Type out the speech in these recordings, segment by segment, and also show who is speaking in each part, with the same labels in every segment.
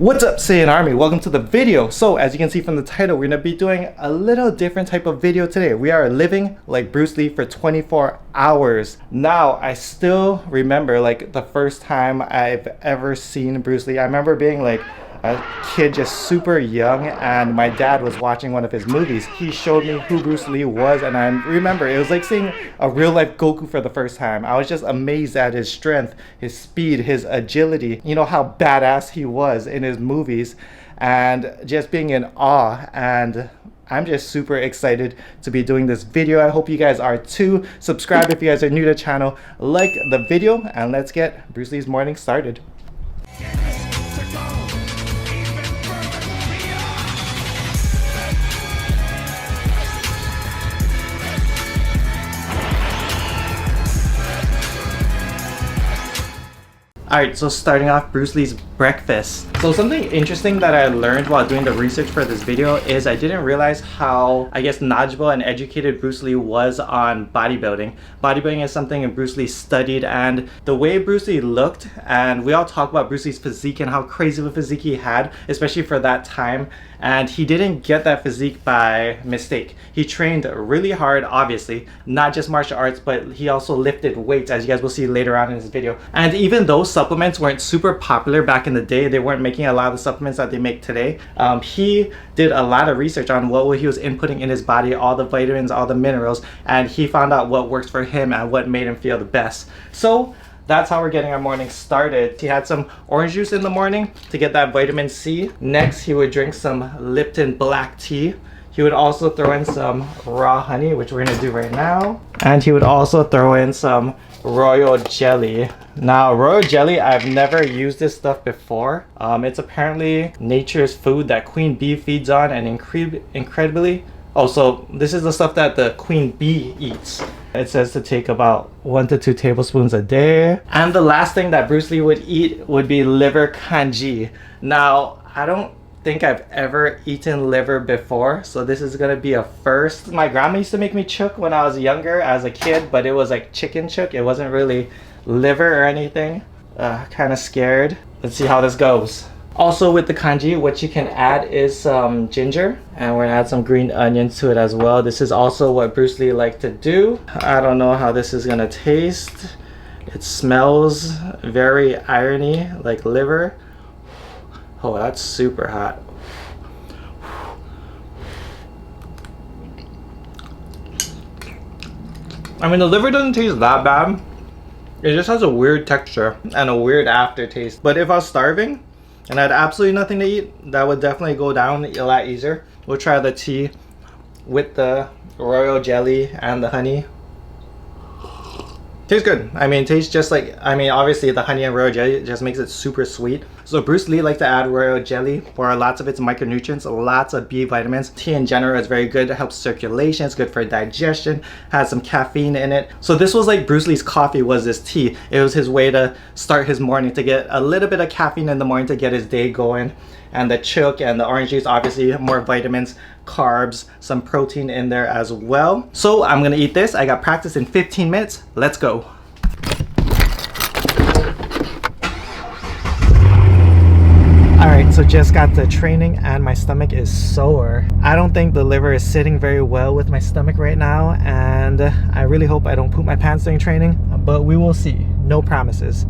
Speaker 1: What's up, Saiyan Army? Welcome to the video. So as you can see from the title, we're gonna be doing a little different type of video today. We are living like Bruce Lee for 24 hours. Now, I still remember like the first time I've ever seen Bruce Lee. I remember being like a kid, just super young, and my dad was watching one of his movies. He showed me who Bruce Lee was, and I remember it was like seeing a real life Goku for the first time. I was just amazed at his strength, his speed, his agility, you know, how badass he was in his movies, and just being in awe. And I'm just super excited to be doing this video. I hope you guys are too. Subscribe if you guys are new to the channel, like the video, and let's get Bruce Lee's morning started. Alright, so starting off Bruce Lee's breakfast. So something interesting that I learned while doing the research for this video is I didn't realize how, I guess, knowledgeable and educated Bruce Lee was on bodybuilding. Bodybuilding is something Bruce Lee studied, and the way Bruce Lee looked, and we all talk about Bruce Lee's physique and how crazy of a physique he had, especially for that time. And he didn't get that physique by mistake. He trained really hard, obviously, not just martial arts, but he also lifted weights, as you guys will see later on in this video. And even though supplements weren't super popular back in the day, they weren't making a lot of the supplements that they make today, he did a lot of research on what he was inputting in his body, all the vitamins, all the minerals, and he found out what works for him and what made him feel the best. So that's how we're getting our morning started. He had some orange juice in the morning to get that vitamin C. Next, he would drink some Lipton black tea. He would also throw in some raw honey, which we're gonna do right now. And he would also throw in some royal jelly. Now, royal jelly, I've never used this stuff before. It's apparently nature's food that queen bee feeds on, and incredibly, so this is the stuff that the queen bee eats. It says to take about 1 to 2 tablespoons a day. And the last thing that Bruce Lee would eat would be liver congee. Now, I don't think I've ever eaten liver before, so this is gonna be a first. My grandma used to make me chook when I was younger as a kid, but it was like chicken chook. It wasn't really liver or anything. Kind of scared. Let's see how this goes. Also, with the congee, what you can add is some ginger, and we're gonna add some green onions to it as well. This is also what Bruce Lee liked to do. I don't know how this is gonna taste. It smells very irony, like liver. Oh, that's super hot. I mean, the liver doesn't taste that bad. It just has a weird texture and a weird aftertaste. But if I was starving and I had absolutely nothing to eat, that would definitely go down a lot easier. We'll try the tea with the royal jelly and the honey. Tastes good. I mean, it tastes just like, obviously the honey and royal jelly just makes it super sweet. So Bruce Lee liked to add royal jelly for lots of its micronutrients, lots of B vitamins. Tea in general is very good. It helps circulation. It's good for digestion. Has some caffeine in it. So this was like Bruce Lee's coffee was this tea. It was his way to start his morning, to get a little bit of caffeine in the morning to get his day going. And the chook and the orange juice, obviously more vitamins, carbs, some protein in there as well. So I'm gonna eat this. I got practice in 15 minutes. Let's go. Alright, so just got the training and my stomach is sore. I don't think the liver is sitting very well with my stomach right now, and I really hope I don't poop my pants during training, but we will see. No promises.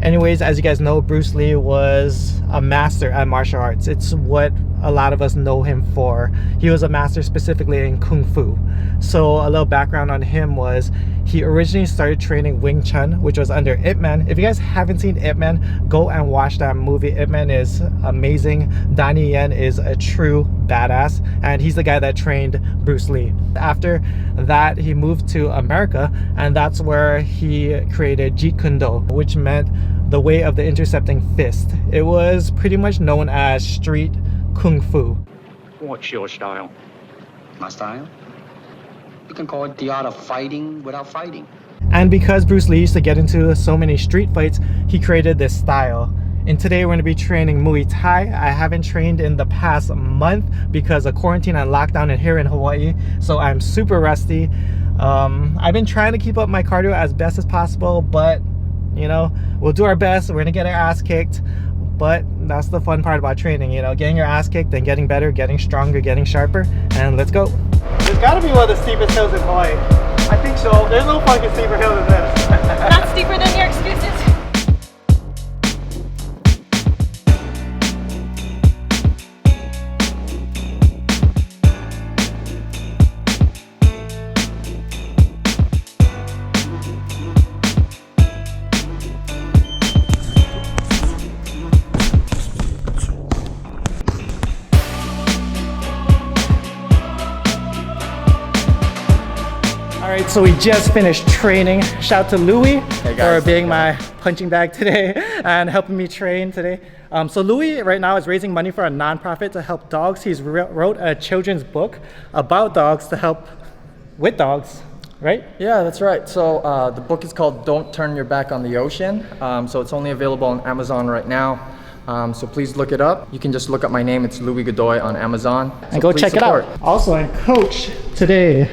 Speaker 1: Anyways, as you guys know, Bruce Lee was a master at martial arts. It's what a lot of us know him for. He was a master specifically in Kung Fu. So a little background on him was he originally started training Wing Chun, which was under Ip Man. If you guys haven't seen Ip Man, go and watch that movie. Ip Man is amazing. Donnie Yen is a true badass, and he's the guy that trained Bruce Lee. After that, he moved to America, and that's where he created Jeet Kune Do, which meant the way of the intercepting fist. It was pretty much known as street Kung Fu.
Speaker 2: What's your style? My style? You can call it the art of fighting without fighting.
Speaker 1: And because Bruce Lee used to get into so many street fights, he created this style. And today we're going to be training Muay Thai. I haven't trained in the past month because of quarantine and lockdown here in Hawaii, so I'm super rusty. I've been trying to keep up my cardio as best as possible, but you know, we'll do our best. We're gonna get our ass kicked, but that's the fun part about training, you know, getting your ass kicked, then getting better, getting stronger, getting sharper, and let's go. There's gotta be one of the steepest hills in Hawaii. I think so. There's no fucking steeper hill than this.
Speaker 3: Not steeper than your excuses.
Speaker 1: Alright, so we just finished training. Shout out to Louis for being my punching bag today and helping me train today. So Louis right now is raising money for a non-profit to help dogs. He's wrote a children's book about dogs to help with dogs, right?
Speaker 4: Yeah, that's right. So the book is called Don't Turn Your Back on the Ocean. So it's only available on Amazon right now. So please look it up. You can just look up my name. It's Louis Godoy on Amazon.
Speaker 1: And go check it out. Also, I'm coach today.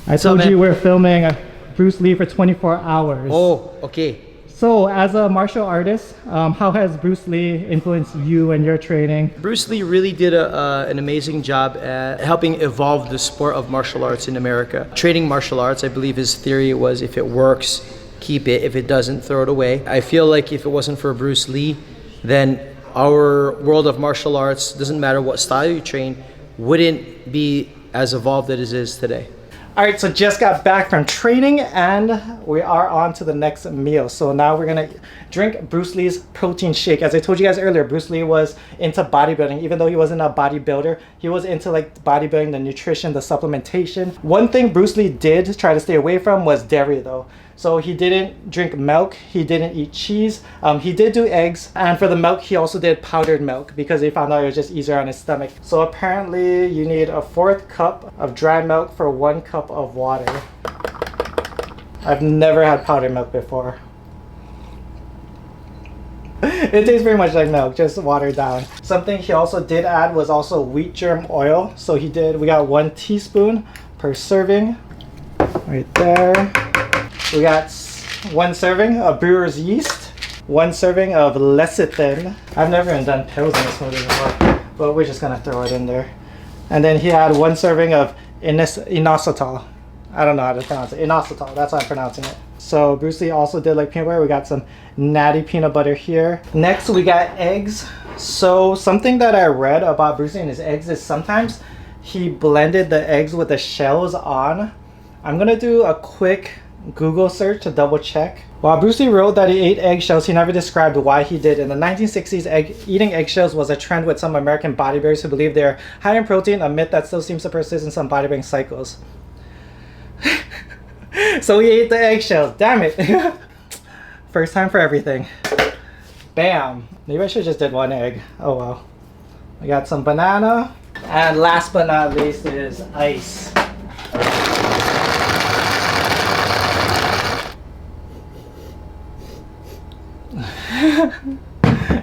Speaker 1: I told you we're filming Bruce Lee for 24 hours.
Speaker 5: Oh, okay.
Speaker 1: So as a martial artist, how has Bruce Lee influenced you and your training?
Speaker 5: Bruce Lee really did an amazing job at helping evolve the sport of martial arts in America. Training martial arts, I believe his theory was if it works, keep it. If it doesn't, throw it away. I feel like if it wasn't for Bruce Lee, then our world of martial arts, doesn't matter what style you train, wouldn't be as evolved as it is today.
Speaker 1: All right, so just got back from training and we are on to the next meal. So now we're gonna drink Bruce Lee's protein shake. As I told you guys earlier, Bruce Lee was into bodybuilding. Even though he wasn't a bodybuilder, he was into like bodybuilding, the nutrition, the supplementation. One thing Bruce Lee did try to stay away from was dairy though. So he didn't drink milk, he didn't eat cheese, he did do eggs, and for the milk he also did powdered milk because he found out it was just easier on his stomach. So apparently you need a 1/4 cup of dry milk for 1 cup of water. I've never had powdered milk before. It tastes very much like milk, just watered down. Something he also did add was also wheat germ oil. So we got 1 teaspoon per serving, right there. We got 1 serving of brewer's yeast, 1 serving of lecithin. I've never even done pills in this smoothie before, but we're just gonna throw it in there. And then he had 1 serving of inositol. I don't know how to pronounce it. Inositol, that's how I'm pronouncing it. So Bruce Lee also did like peanut butter. We got some natty peanut butter here. Next we got eggs. So something that I read about Bruce Lee and his eggs is sometimes he blended the eggs with the shells on. I'm gonna do a quick Google search to double check. While Bruce Lee wrote that he ate eggshells, he never described why he did. In the 1960s, eating eggshells was a trend with some American bodybuilders who believed they're high in protein, a myth that still seems to persist in some bodybuilding cycles. So he ate the eggshells, damn it. First time for everything. Bam. Maybe I should just did 1 egg. Oh well. We got some banana. And last but not least is ice.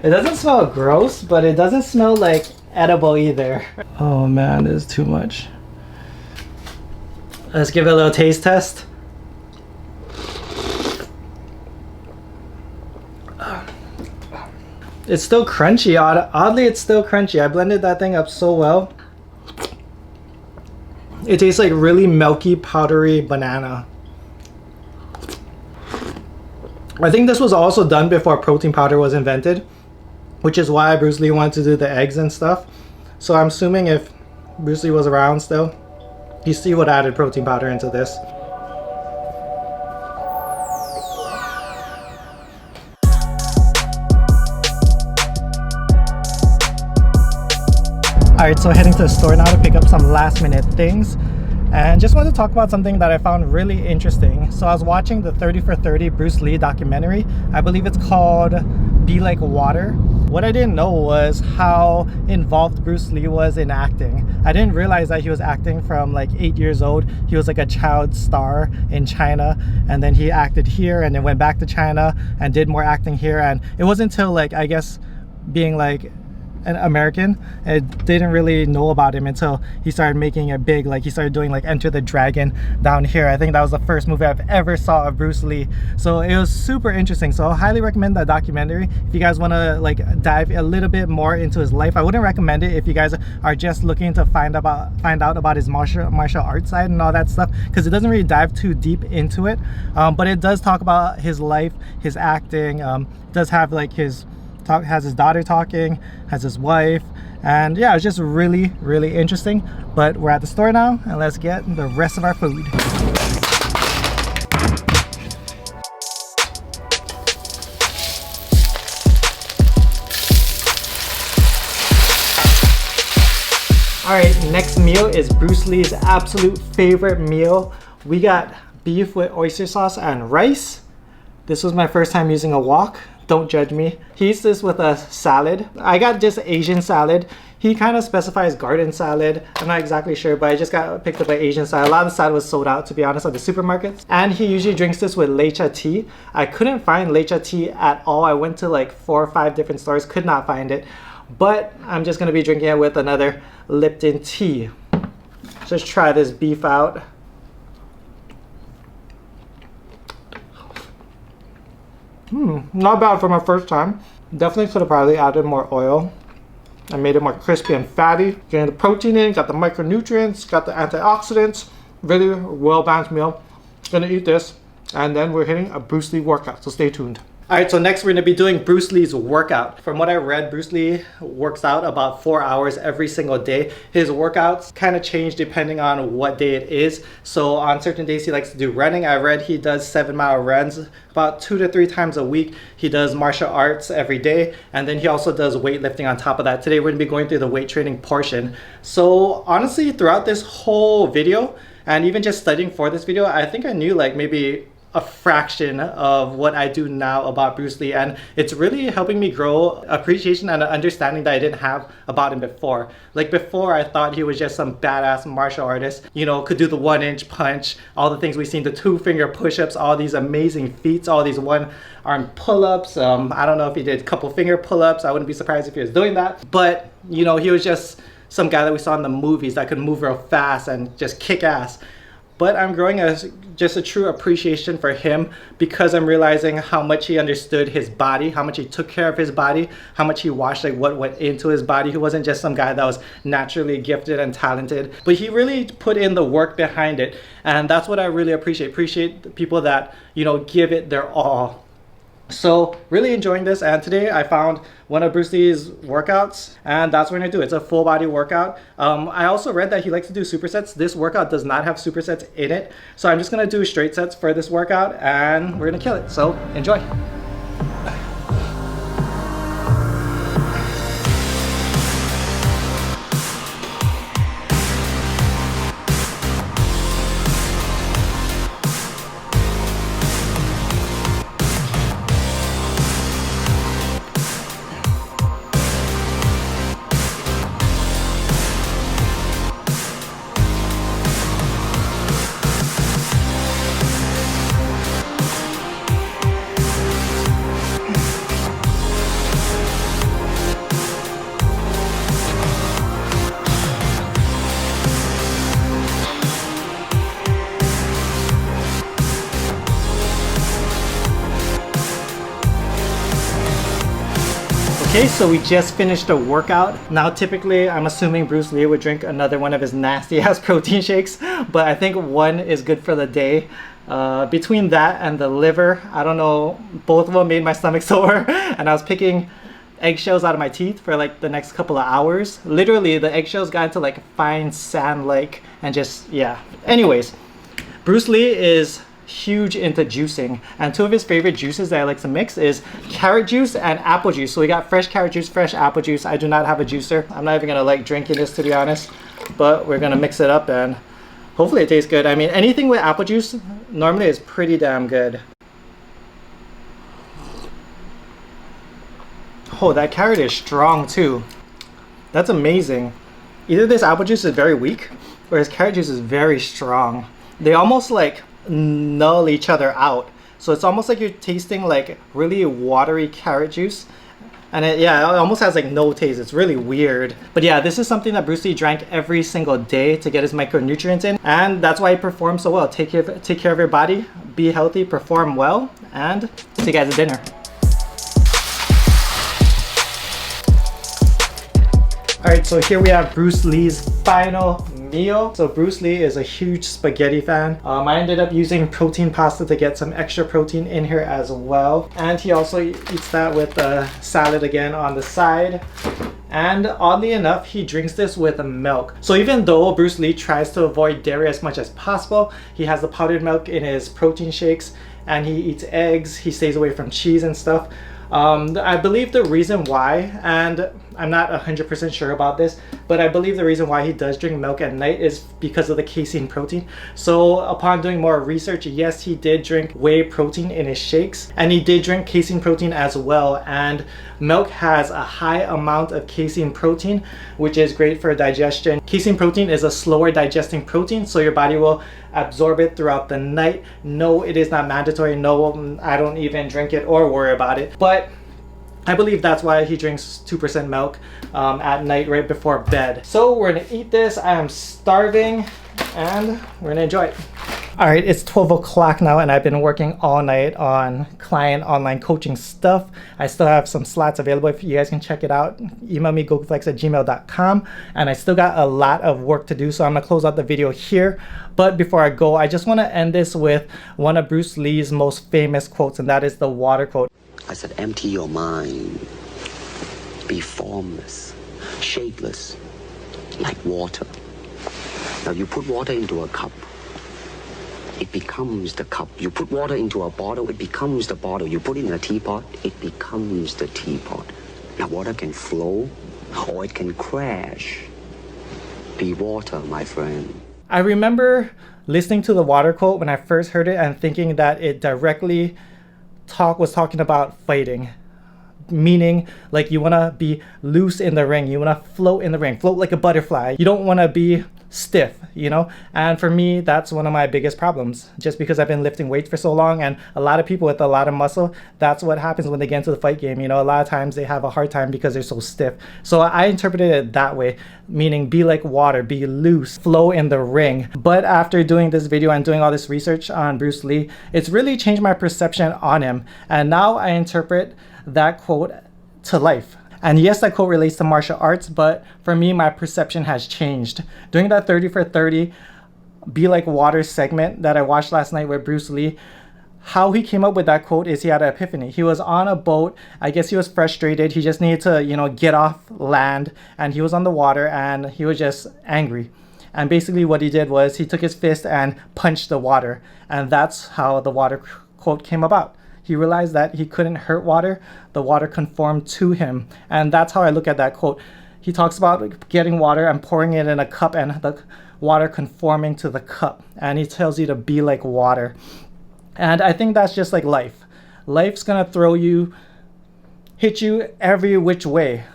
Speaker 1: It doesn't smell gross, but it doesn't smell like edible either. Oh man, this is too much. Let's give it a little taste test. It's still crunchy. Oddly, it's still crunchy. I blended that thing up so well. It tastes like really milky, powdery banana. I think this was also done before protein powder was invented, which is why Bruce Lee wanted to do the eggs and stuff. So I'm assuming if Bruce Lee was around still, he would have added protein powder into this. Alright, so heading to the store now to pick up some last minute things. And just wanted to talk about something that I found really interesting. So I was watching the 30 for 30 Bruce Lee documentary. I believe it's called Be Like Water. What I didn't know was how involved Bruce Lee was in acting. I didn't realize that he was acting from like 8 years old. He was like a child star in China, and then he acted here and then went back to China and did more acting here. And it wasn't until like, I guess, being like an American. I didn't really know about him until he started making it big. Like he started doing like Enter the Dragon down here. I think that was the first movie I've ever saw of Bruce Lee. So it was super interesting. So I highly recommend that documentary if you guys want to like dive a little bit more into his life. I wouldn't recommend it if you guys are just looking to find out about his martial arts side and all that stuff, because it doesn't really dive too deep into it. But it does talk about his life, his acting. Does have like has his daughter talking, has his wife, and yeah, it's just really interesting. But we're at the store now, and let's get the rest of our food. Alright, next meal is Bruce Lee's absolute favorite meal. We got beef with oyster sauce and rice. This was my first time using a wok. Don't judge me. He eats this with a salad. I got just Asian salad. He kind of specifies garden salad. I'm not exactly sure, but I just got picked up an Asian salad. A lot of the salad was sold out, to be honest, at the supermarkets. And he usually drinks this with leche tea. I couldn't find leche tea at all. I went to like 4 or 5 different stores, could not find it. But I'm just gonna be drinking it with another Lipton tea. Just try this beef out. Not bad for my first time. Definitely could have probably added more oil. I made it more crispy and fatty. Getting the protein in, got the micronutrients, got the antioxidants. Really well balanced meal. Gonna eat this, and then we're hitting a Bruce Lee workout, so stay tuned. Alright, so next we're going to be doing Bruce Lee's workout. From what I read, Bruce Lee works out about 4 hours every single day. His workouts kind of change depending on what day it is. So on certain days he likes to do running. I read he does 7-mile runs about 2 to 3 times a week. He does martial arts every day, and then he also does weightlifting on top of that. Today we're going to be going through the weight training portion. So honestly, throughout this whole video, and even just studying for this video, I think I knew like maybe a fraction of what I do now about Bruce Lee, and it's really helping me grow appreciation and an understanding that I didn't have about him before. Like before, I thought he was just some badass martial artist, you know, could do the 1-inch punch, all the things we've seen, the 2-finger push-ups, all these amazing feats, all these 1-arm pull-ups. I don't know if he did couple finger pull-ups. I wouldn't be surprised if he was doing that, but you know, he was just some guy that we saw in the movies that could move real fast and just kick ass. But I'm growing just a true appreciation for him because I'm realizing how much he understood his body, how much he took care of his body, how much he watched like what went into his body. He wasn't just some guy that was naturally gifted and talented, but he really put in the work behind it. And that's what I really appreciate the people that, you know, give it their all. So really enjoying this, and today I found one of Bruce Lee's workouts, and that's what we're gonna do. It's a full body workout. I also read that he likes to do supersets. This workout does not have supersets in it, so I'm just gonna do straight sets for this workout, and we're gonna kill it. So enjoy. Okay, so we just finished a workout. Now typically I'm assuming Bruce Lee would drink another one of his nasty ass protein shakes, but I think one is good for the day. Between that and the liver, I don't know, both of them made my stomach sore, and I was picking eggshells out of my teeth for like the next couple of hours. Literally the eggshells got into like fine sand like, and just, yeah. Anyways, Bruce Lee is huge into juicing, and 2 of his favorite juices that I like to mix is carrot juice and apple juice. So we got fresh carrot juice, fresh apple juice. I do not have a juicer. I'm not even gonna like drinking this, to be honest, but we're gonna mix it up and hopefully it tastes good. I mean, anything with apple juice normally is pretty damn good. Oh, that carrot is strong too. That's amazing. Either this apple juice is very weak or his carrot juice is very strong. They almost like null each other out. So it's almost like you're tasting like really watery carrot juice, And it almost has like no taste. It's really weird. But yeah, this is something that Bruce Lee drank every single day to get his micronutrients in. And that's why he performed so well. Take care of your body, be healthy, perform well, and see you guys at dinner. Alright, so here we have Bruce Lee's final meal. So Bruce Lee is a huge spaghetti fan. I ended up using protein pasta to get some extra protein in here as well. And he also eats that with a salad again on the side. And oddly enough, he drinks this with milk. So even though Bruce Lee tries to avoid dairy as much as possible, he has the powdered milk in his protein shakes, and he eats eggs, he stays away from cheese and stuff. I believe the reason why, and I'm not 100% sure about this, but I believe the reason why he does drink milk at night is because of the casein protein. So upon doing more research, yes, he did drink whey protein in his shakes, and he did drink casein protein as well. And milk has a high amount of casein protein, which is great for digestion. Casein protein is a slower digesting protein, so your body will absorb it throughout the night. No, it is not mandatory. No, I don't even drink it or worry about it. But I believe that's why he drinks 2% milk at night right before bed. So we're gonna eat this. I am starving and we're gonna enjoy it. All right, it's 12 o'clock now and I've been working all night on client online coaching stuff. I still have some slots available if you guys can check it out. Email me gokuflex@gmail.com, and I still got a lot of work to do, so I'm gonna close out the video here. But before I go, I just wanna end this with one of Bruce Lee's most famous quotes, and that is the water quote.
Speaker 2: I said, empty your mind. Be formless, shapeless, like water. Now you put water into a cup, it becomes the cup. You put water into a bottle, it becomes the bottle. You put it in a teapot, it becomes the teapot. Now water can flow or it can crash. Be water, my friend.
Speaker 1: I remember listening to the water quote when I first heard it and thinking that it directly was talking about fighting. Meaning, like, you want to be loose in the ring, you want to float in the ring, float like a butterfly. You don't want to be stiff, you know? And for me, that's one of my biggest problems, just because I've been lifting weights for so long, and a lot of people with a lot of muscle, that's what happens when they get into the fight game. You know, a lot of times they have a hard time because they're so stiff. So I interpreted it that way, meaning be like water, be loose, flow in the ring. But after doing this video and doing all this research on Bruce Lee, it's really changed my perception on him. And now I interpret that quote to life. And yes, that quote relates to martial arts, but for me, my perception has changed. During that 30 for 30 Be Like Water segment that I watched last night with Bruce Lee, how he came up with that quote is he had an epiphany. He was on a boat. I guess he was frustrated. He just needed to, you know, get off land, and he was on the water and he was just angry. And basically what he did was he took his fist and punched the water. And that's how the water quote came about. He realized that he couldn't hurt water. The water conformed to him. And that's how I look at that quote. He talks about getting water and pouring it in a cup and the water conforming to the cup. And he tells you to be like water. And I think that's just like life. Life's gonna throw you, hit you every which way.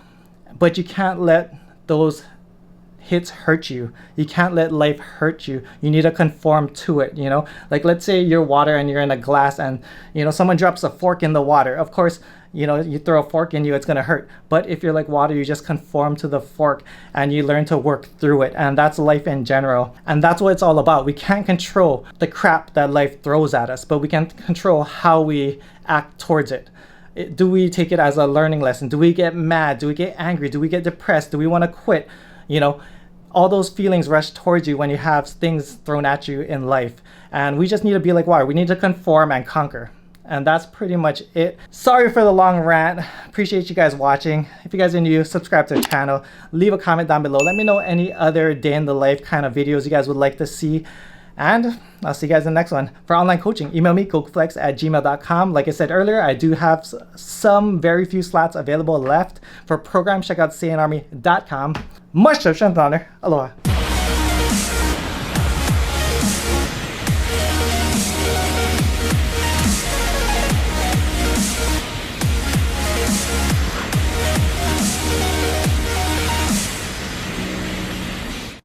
Speaker 1: But you can't let those hits hurt you. You can't let life hurt you. You need to conform to it, you know? Like, let's say you're water and you're in a glass and, you know, someone drops a fork in the water. Of course, you know, you throw a fork in you, it's gonna hurt. But if you're like water, you just conform to the fork and you learn to work through it. And that's life in general. And that's what it's all about. We can't control the crap that life throws at us, but we can control how we act towards it. Do we take it as a learning lesson? Do we get mad? Do we get angry? Do we get depressed? Do we want to quit? You know, all those feelings rush towards you when you have things thrown at you in life. And we just need to be like water. We need to conform and conquer. And that's pretty much it. Sorry for the long rant. Appreciate you guys watching. If you guys are new, subscribe to the channel. Leave a comment down below. Let me know any other day in the life kind of videos you guys would like to see. And I'll see you guys in the next one. For online coaching, email me, gokuflex@gmail.com. Like I said earlier, I do have some very few slots available left. For programs, check out sayanarmy.com. Much love, strength, and honor. Aloha.